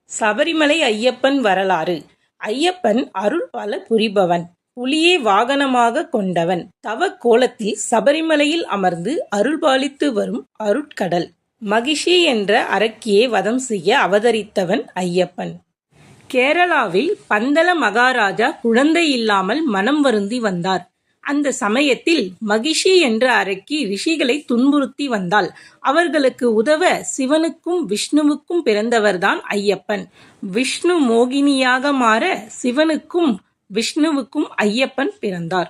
சபரிமலை ஐயப்பன் வரலாறு. ஐயப்பன் அருள் பல புரிபவன். புலியை வாகனமாக கொண்டவன். தவ கோலத்தில் சபரிமலையில் அமர்ந்து அருள்பாலித்து வரும் அருட்கடல். மகிஷி என்ற அரக்கியை வதம் செய்ய அவதரித்தவன் ஐயப்பன். கேரளாவில் பந்தல மகாராஜா குழந்தை இல்லாமல் மனம் வருந்தி வந்தார். அந்த சமயத்தில் மகிஷி என்ற அரக்கி ரிஷிகளை துன்புறுத்தி வந்தாள். அவர்களுக்கு உதவ சிவனுக்கும் விஷ்ணுவுக்கும் பிறந்தவர்தான் ஐயப்பன். விஷ்ணு மோகினியாக மாற சிவனுக்கும் விஷ்ணுவுக்கும் ஐயப்பன் பிறந்தார்.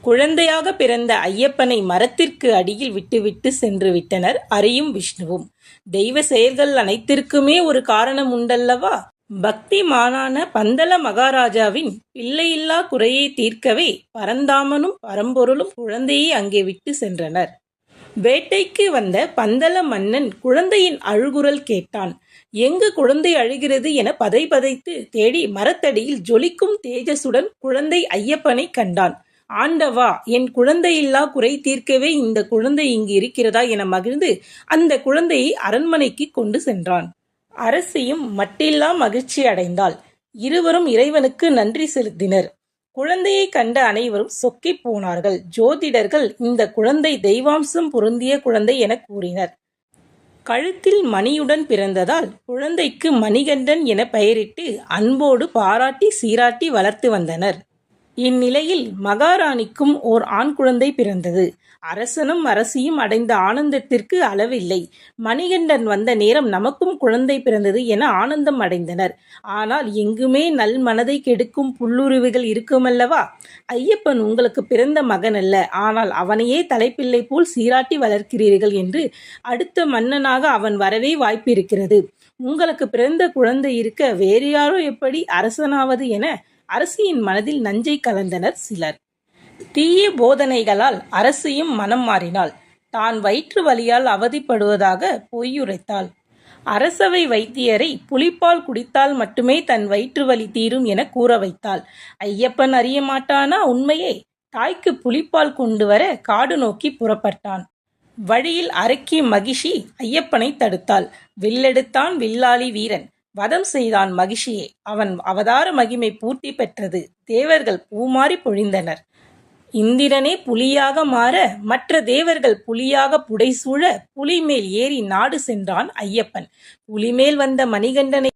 குழந்தையாக பிறந்த ஐயப்பனை மரத்திற்கு அடியில் விட்டுவிட்டு சென்று விட்டனர் அரியும் விஷ்ணுவும். தெய்வ செயல்கள் அனைத்திற்குமே ஒரு காரணம் உண்டல்லவா? பக்திமானான பந்தல மகாராஜாவின் பிள்ளையில்லா குறையை தீர்க்கவே பரந்தாமனும் பரம்பொருளும் குழந்தையை அங்கே விட்டு சென்றனர். வேட்டைக்கு வந்த பந்தல மன்னன் குழந்தையின் அழுகுரல் கேட்டான். எங்கு குழந்தை அழுகிறது என பதைபதைத்து தேடி மரத்தடியில் ஜொலிக்கும் தேஜசுடன் குழந்தை ஐயப்பனை கண்டான். ஆண்டவா, என் குழந்தையில்லா குறை தீர்க்கவே இந்த குழந்தை இங்கு இருக்கிறதா என மகிழ்ந்து அந்த குழந்தையை அரண்மனைக்கு கொண்டு சென்றான். அரசியும் மட்டில்லா மகிழ்ச்சி அடைந்தாள். இருவரும் இறைவனுக்கு நன்றி செலுத்தினர். குழந்தையை கண்ட அனைவரும் சொக்கிப் போனார்கள். ஜோதிடர்கள் இந்த குழந்தை தெய்வாம்சம் பொருந்திய குழந்தை என கூறினர். கழுத்தில் மணியுடன் பிறந்ததால் குழந்தைக்கு மணிகண்டன் என பெயரிட்டு அன்போடு பாராட்டி சீராட்டி வளர்த்து வந்தனர். இந்நிலையில் மகாராணிக்கும் ஓர் ஆண் குழந்தை பிறந்தது. அரசனும் அரசியும் அடைந்த ஆனந்தத்திற்கு அளவில்லை. மணிகண்டன் வந்த நேரம் நமக்கும் குழந்தை பிறந்தது என ஆனந்தம் அடைந்தனர். ஆனால் எங்குமே நல் மனதை கெடுக்கும் புல்லுருவிகள் இருக்குமல்லவா? ஐயப்பன் உங்களுக்கு பிறந்த மகன் அல்ல, ஆனால் அவனையே தலைப்பிள்ளை போல் சீராட்டி வளர்க்கிறீர்கள் என்று அடுத்த மன்னனாக அவன் வரவே வாய்ப்பிருக்கிறது. உங்களுக்கு பிறந்த குழந்தை இருக்க வேறு யாரோ எப்படி அரசனாவது என அரசியின் மனதில் நஞ்சை கலந்தனர் சிலர். தீய போதனைகளால் அரசியும் மனம் மாறினாள். தான் வயிற்று வலியால் அவதிப்படுவதாக பொய்யுரைத்தாள். அரசவை வைத்தியரை புலிப்பால் குடித்தால் மட்டுமே தன் வயிற்று வலி தீரும் என கூற வைத்தாள். ஐயப்பன் அறிய மாட்டானா உண்மையை? தாய்க்கு புலிப்பால் கொண்டு வர காடு நோக்கி புறப்பட்டான். வழியில் அரக்கி மகிஷி ஐயப்பனை தடுத்தாள். வில்லெடுத்தான் வில்லாளி வீரன். வதம் செய்தான் மகிஷியை. அவன் அவதார மகிமை பூர்த்தி பெற்றது. தேவர்கள் பூமாறி பொழிந்தனர். இந்திரனே புலியாக மாற மற்ற தேவர்கள் புலியாக புடைசூழ புலி மேல் ஏறி நாடு சென்றான் ஐயப்பன். புலிமேல் வந்த மணிகண்டனை